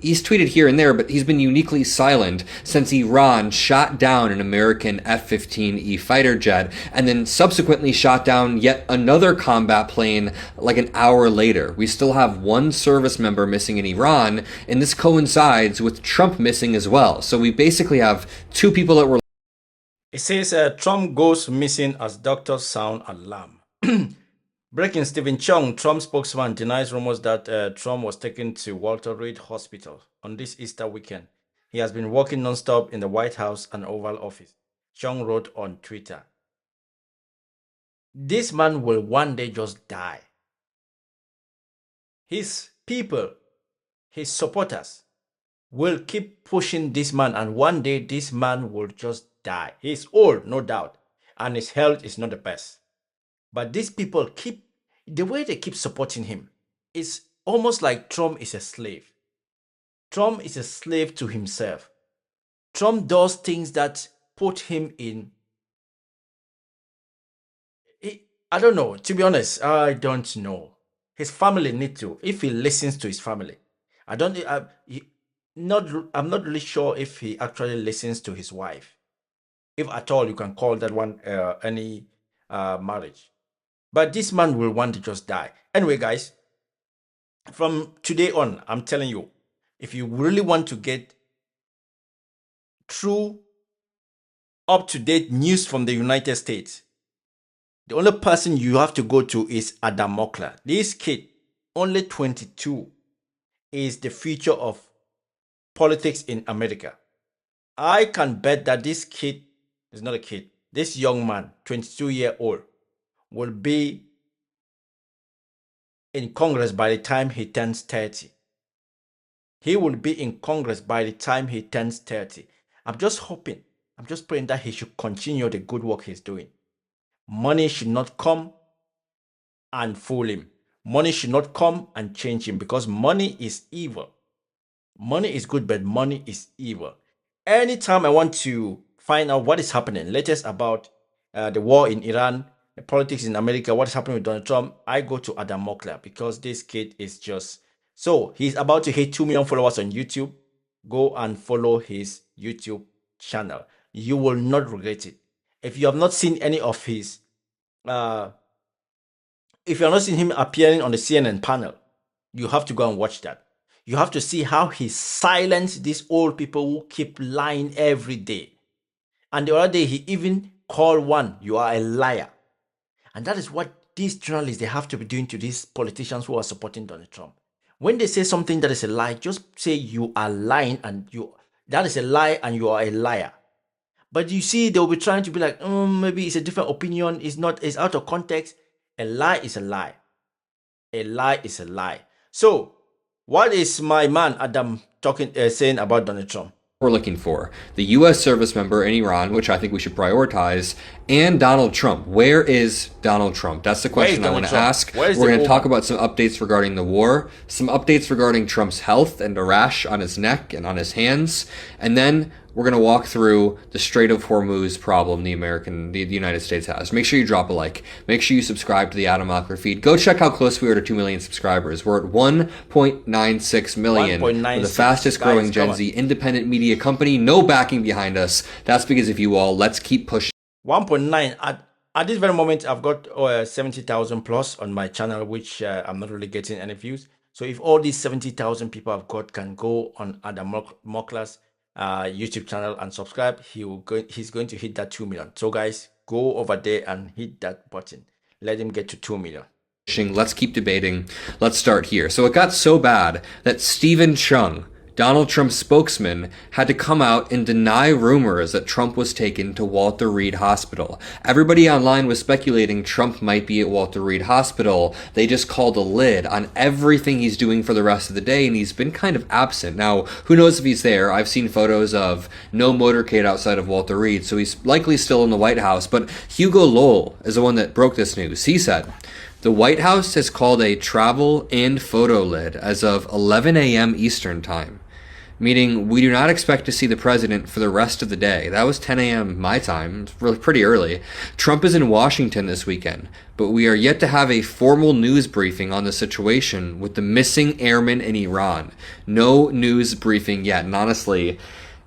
he's tweeted here and there, but he's been uniquely silent since Iran shot down an American F-15E fighter jet and then subsequently shot down yet another combat plane like an hour later. We still have one service member missing in Iran, and this coincides with Trump missing as well. So we basically have two people that were... It says Trump goes missing as doctors sound alarm. Breaking: Stephen Chung, Trump spokesman, denies rumors that Trump was taken to Walter Reed Hospital on this Easter weekend. He has been working non-stop in the White House and Oval Office, Chung wrote on Twitter. This man will one day just die. His people, his supporters, will keep pushing this man, and one day this man will just die. He's old, no doubt, and his health is not the best. But these people the way they keep supporting him is almost like Trump is a slave. Trump is a slave to himself. Trump does things that put him in... I don't know. To be honest, I don't know. His family need to, if he listens to his family. I'm not really sure if he actually listens to his wife. If at all you can call that one any marriage. But this man will want to just die. Anyway, guys, from today on, I'm telling you, if you really want to get true, up-to-date news from the United States, the only person you have to go to is adammockler. This kid, only 22, is the future of politics in America. I can bet that this kid is not a kid. This young man, 22-year-old, will be in Congress by the time he turns 30. He will be in Congress by the time he turns 30. I'm just hoping, I'm just praying that he should continue the good work he's doing. Money should not come and fool him. Money should not come and change him, because money is evil. Money is good, but money is evil. Anytime I want to find out what is happening, latest about the war in Iran, the politics in America, what is happening with Donald Trump, I go to adammockler, because this kid is just... So he's about to hit 2 million followers on YouTube. Go and follow his YouTube channel. You will not regret it. If you have not seen any of his, if you have not seen him appearing on the CNN panel, you have to go and watch that. You have to see how he silenced these old people who keep lying every day. And the other day, he even called one, "You are a liar." And that is what these journalists, they have to be doing to these politicians who are supporting Donald Trump. When they say something that is a lie, just say you are lying, and that is a lie and you are a liar. But you see, they'll be trying to be like, maybe it's a different opinion. It's out of context. A lie is a lie. A lie is a lie. So, what is my man Adam saying about Donald Trump? We're looking for the U.S. service member in Iran, which I think we should prioritize, and Donald Trump. Where is Donald Trump? That's the question I want to ask. We're going to talk about some updates regarding the war, some updates regarding Trump's health and the rash on his neck and on his hands, and then we're going to walk through the Strait of Hormuz problem the United States has. Make sure you drop a like. Make sure you subscribe to the Adam Mockler feed. Go check how close we are to 2 million subscribers. We're at 1.96 million. We're the fastest growing Gen Z independent media company. No backing behind us. That's because of you all. Let's keep pushing. 1.9. At this very moment, I've got 70,000 plus on my channel, which I'm not really getting any views. So if all these 70,000 people I've got can go on Adam Mockler's YouTube channel and subscribe, he's going to hit that 2 million. So guys, go over there and hit that button. Let him get to 2 million. Let's keep debating. Let's start here. So it got so bad that Stephen Chung, Donald Trump's spokesman, had to come out and deny rumors that Trump was taken to Walter Reed Hospital. Everybody online was speculating Trump might be at Walter Reed Hospital. They just called a lid on everything he's doing for the rest of the day, and he's been kind of absent. Now, who knows if he's there? I've seen photos of no motorcade outside of Walter Reed, so he's likely still in the White House. But Hugo Lowell is the one that broke this news. He said, "The White House has called a travel and photo lid as of 11 a.m. Eastern Time. meaning we do not expect to see the president for the rest of the day. That was 10 a.m. my time, really pretty early. Trump is in Washington this weekend, but we are yet to have a formal news briefing on the situation with the missing airmen in Iran. No news briefing yet, and honestly,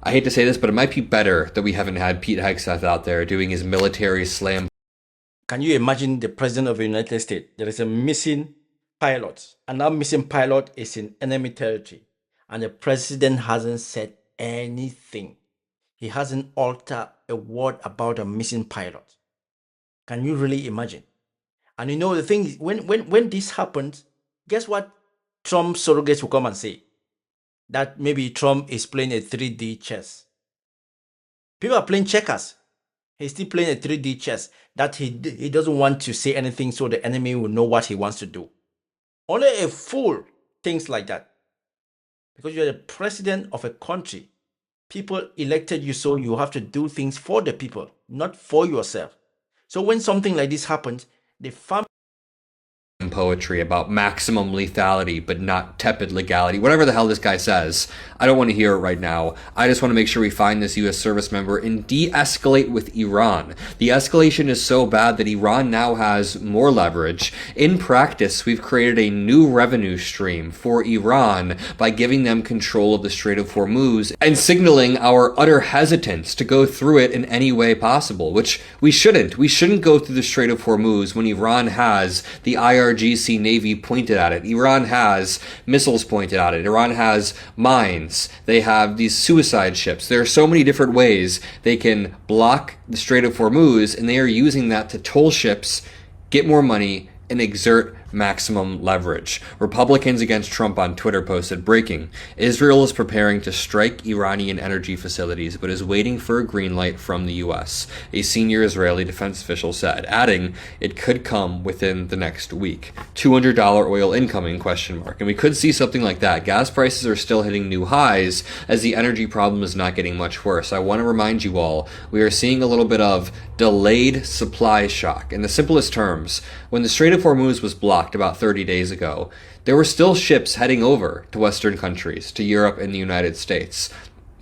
I hate to say this, but it might be better that we haven't had Pete Hegseth out there doing his military slam. Can you imagine the president of the United States? There is a missing pilot, and that missing pilot is in enemy territory, and the president hasn't said anything. He hasn't uttered a word about a missing pilot. Can you really imagine? And you know the thing is, when this happens, guess what Trump surrogates will come and say? That maybe Trump is playing a 3D chess. People are playing checkers. He's still playing a 3D chess. That he doesn't want to say anything so the enemy will know what he wants to do. Only a fool thinks like that. Because you're the president of a country. People elected you, so you have to do things for the people, not for yourself. So when something like this happens, the family poetry about maximum lethality but not tepid legality, whatever the hell this guy says. I don't want to hear it right now. I just want to make sure we find this U.S. service member and de-escalate with Iran. The escalation is so bad that Iran now has more leverage. In practice, we've created a new revenue stream for Iran by giving them control of the Strait of Hormuz and signaling our utter hesitance to go through it in any way possible, which we shouldn't. We shouldn't go through the Strait of Hormuz when Iran has the IRGC Navy pointed at it. Iran has missiles pointed at it. Iran has mines. They have these suicide ships. There are so many different ways they can block the Strait of Hormuz, and they are using that to toll ships, get more money, and exert maximum leverage. Republicans against Trump on Twitter posted, breaking: Israel is preparing to strike Iranian energy facilities, but is waiting for a green light from the U.S., a senior Israeli defense official said, adding it could come within the next week. $200 oil incoming, ? And we could see something like that. Gas prices are still hitting new highs as the energy problem is not getting much worse. I want to remind you all, we are seeing a little bit of delayed supply shock. In the simplest terms, when the Strait of Hormuz was blocked about 30 days ago, there were still ships heading over to Western countries, to Europe and the United States.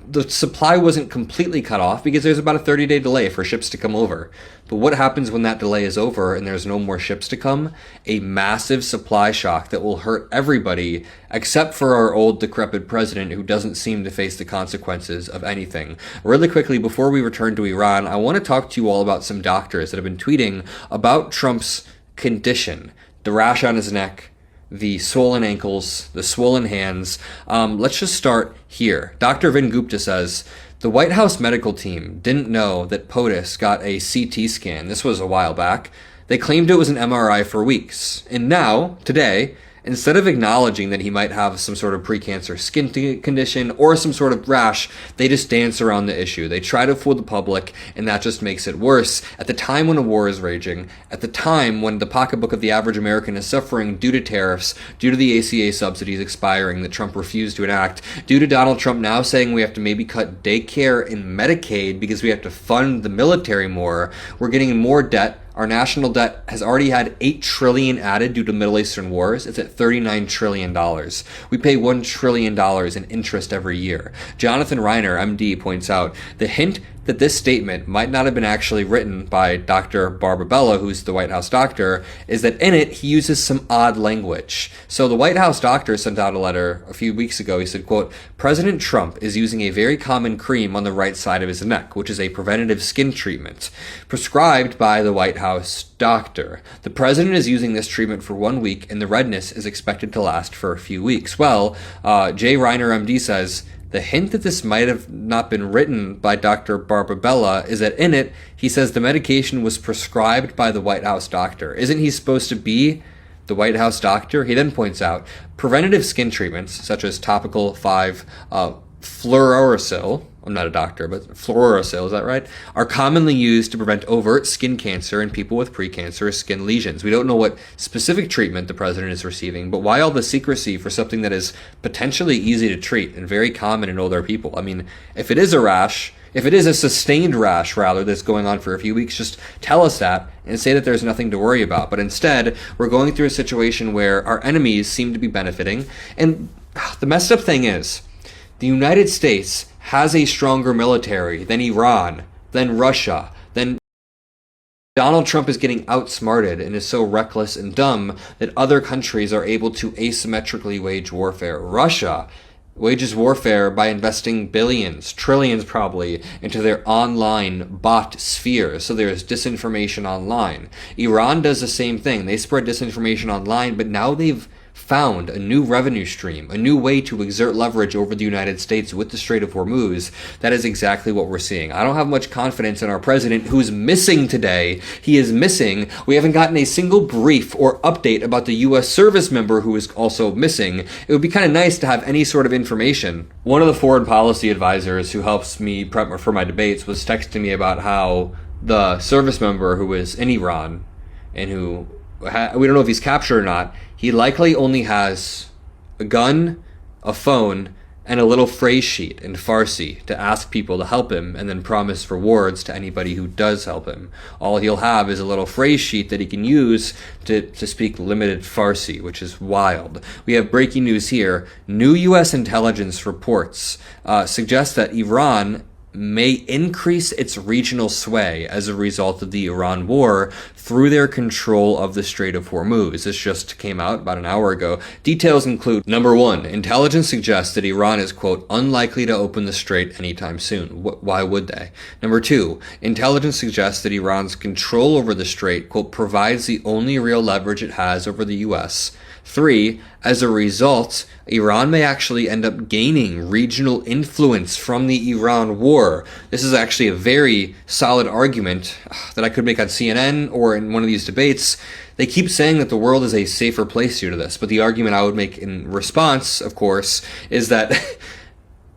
The supply wasn't completely cut off because there's about a 30-day delay for ships to come over. But what happens when that delay is over and there's no more ships to come? A massive supply shock that will hurt everybody except for our old decrepit president who doesn't seem to face the consequences of anything. Really quickly, before we return to Iran, I want to talk to you all about some doctors that have been tweeting about Trump's condition. The rash on his neck, the swollen ankles, the swollen hands. Let's just start here. Dr. Vin Gupta says, the White House medical team didn't know that POTUS got a CT scan. This was a while back. They claimed it was an MRI for weeks. And now, today, instead of acknowledging that he might have some sort of precancer skin condition or some sort of rash, they just dance around the issue. They try to fool the public, and that just makes it worse. At the time when a war is raging, at the time when the pocketbook of the average American is suffering due to tariffs, due to the ACA subsidies expiring that Trump refused to enact, due to Donald Trump now saying we have to maybe cut daycare and Medicaid because we have to fund the military more, we're getting more debt. Our national debt has already had $8 trillion added due to Middle Eastern wars. It's at $39 trillion. We pay $1 trillion in interest every year. Jonathan Reiner, MD, points out the hint that this statement might not have been actually written by Dr. Barbabella, who's the White House doctor, is that in it he uses some odd language. So the White House doctor sent out a letter a few weeks ago. He said, quote, President Trump is using a very common cream on the right side of his neck, which is a preventative skin treatment prescribed by the White House doctor. The president is using this treatment for 1 week, and the redness is expected to last for a few weeks. Well, Jay Reiner, MD, says, the hint that this might have not been written by Dr. Barbabella is that in it, he says the medication was prescribed by the White House doctor. Isn't he supposed to be the White House doctor? He then points out preventative skin treatments, such as topical 5-fluorouracil, I'm not a doctor, but fluorouracil, is that right? Are commonly used to prevent overt skin cancer in people with precancerous skin lesions. We don't know what specific treatment the president is receiving, but why all the secrecy for something that is potentially easy to treat and very common in older people? I mean, if it is a rash, if it is a sustained rash, rather, that's going on for a few weeks, just tell us that and say that there's nothing to worry about. But instead, we're going through a situation where our enemies seem to be benefiting. And the messed up thing is, The United States has a stronger military than Iran, than Russia, than Donald Trump is getting outsmarted and is so reckless and dumb that other countries are able to asymmetrically wage warfare. Russia wages warfare by investing billions, trillions probably, into their online bot sphere. So there's disinformation online. Iran does the same thing. They spread disinformation online, but now they've found a new revenue stream, a new way to exert leverage over the United States with the Strait of Hormuz. That is exactly what we're seeing. I don't have much confidence in our president, who's missing today. He is missing. We haven't gotten a single brief or update about the U.S. service member who is also missing. It would be kind of nice to have any sort of information. One of the foreign policy advisors who helps me prep for my debates was texting me about how the service member who was in Iran and who we don't know if he's captured or not. He likely only has a gun, a phone, and a little phrase sheet in Farsi to ask people to help him and then promise rewards to anybody who does help him. All he'll have is a little phrase sheet that he can use to speak limited Farsi, which is wild. We have breaking news here. New U.S. intelligence reports suggest that Iran may increase its regional sway as a result of the Iran war through their control of the Strait of Hormuz. This just came out about an hour ago. Details include, number one, intelligence suggests that Iran is, quote, unlikely to open the strait anytime soon. Why would they? Number two, intelligence suggests that Iran's control over the strait, quote, provides the only real leverage it has over the U.S. Three, as a result, Iran may actually end up gaining regional influence from the Iran war. This is actually a very solid argument that I could make on CNN or in one of these debates. They keep saying that the world is a safer place due to this, but the argument I would make in response, of course, is that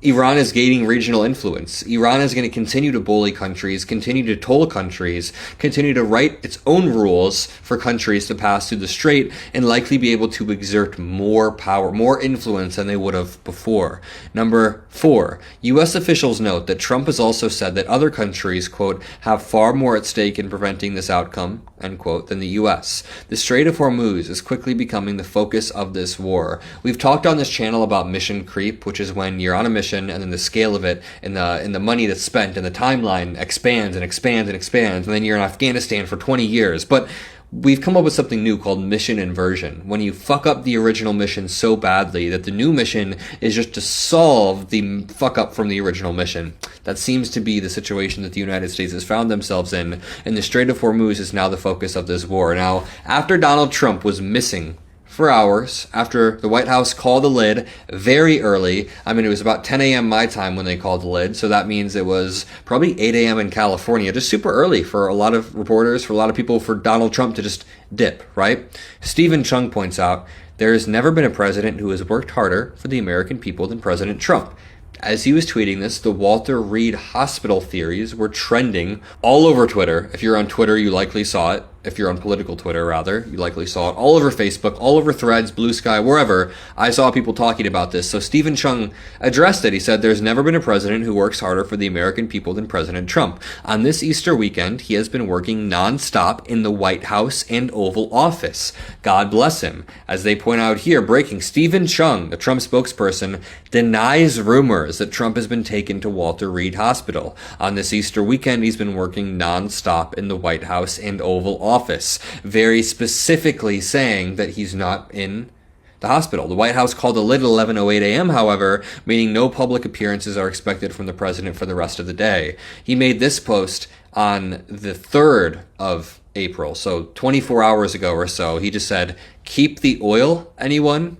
Iran is gaining regional influence. Iran is going to continue to bully countries, continue to toll countries, continue to write its own rules for countries to pass through the strait, and likely be able to exert more power, more influence than they would have before. Number four, U.S. officials note that Trump has also said that other countries, quote, have far more at stake in preventing this outcome, end quote, than the U.S. The Strait of Hormuz is quickly becoming the focus of this war. We've talked on this channel about mission creep, which is when you're on a mission and then the scale of it and the money that's spent and the timeline expands and expands and expands, and then you're in Afghanistan for 20 years. But we've come up with something new called mission inversion. When you fuck up the original mission so badly that the new mission is just to solve the fuck up from the original mission. That seems to be the situation that the United States has found themselves in, and the Strait of Hormuz is now the focus of this war. Now, after Donald Trump was missing for hours, after the White House called the lid very early. I mean, it was about 10 a.m. my time when they called the lid, so that means it was probably 8 a.m. in California, just super early for a lot of reporters, for a lot of people, for Donald Trump to just dip, right? Stephen Chung points out, there has never been a president who has worked harder for the American people than President Trump. As he was tweeting this, the Walter Reed Hospital theories were trending all over Twitter. If you're on Twitter, you likely saw it. If you're on political Twitter, rather, you likely saw it all over Facebook, all over Threads, Blue Sky, wherever. I saw people talking about this. So Stephen Chung addressed it. He said, there's never been a president who works harder for the American people than President Trump. On this Easter weekend, he has been working nonstop in the White House and Oval Office. God bless him. As they point out here, breaking, Stephen Chung, the Trump spokesperson, denies rumors that Trump has been taken to Walter Reed Hospital. On this Easter weekend, he's been working nonstop in the White House and Oval Office, very specifically saying that he's not in the hospital. The White House called the lid at 11:08 a.m., however, meaning no public appearances are expected from the president for the rest of the day. He made this post on the 3rd of April, so 24 hours ago or so. He just said, keep the oil, anyone? ?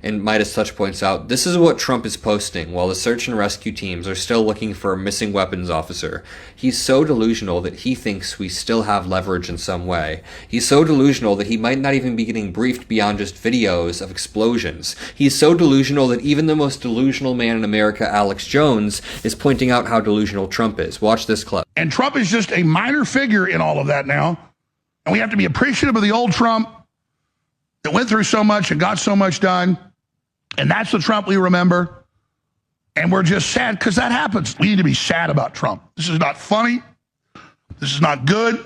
And Midas Touch points out, this is what Trump is posting while the search and rescue teams are still looking for a missing weapons officer. He's so delusional that he thinks we still have leverage in some way. He's so delusional that he might not even be getting briefed beyond just videos of explosions. He's so delusional that even the most delusional man in America, Alex Jones, is pointing out how delusional Trump is. Watch this clip. And Trump is just a minor figure in all of that now. And we have to be appreciative of the old Trump that went through so much and got so much done. And that's the Trump we remember. And we're just sad because that happens. We need to be sad about Trump. This is not funny. This is not good.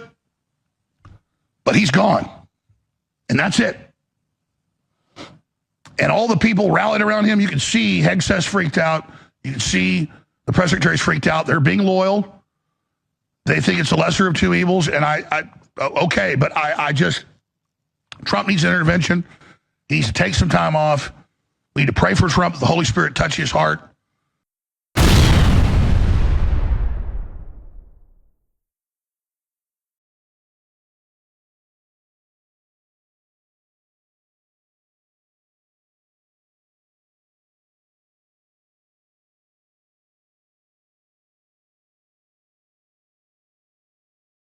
But he's gone. And that's it. And all the people rallied around him. You can see Hegseth's freaked out. You can see the press secretary's freaked out. They're being loyal. They think it's the lesser of two evils. And okay, but Trump needs an intervention. He needs to take some time off. We need to pray for Trump, that the Holy Spirit touch his heart.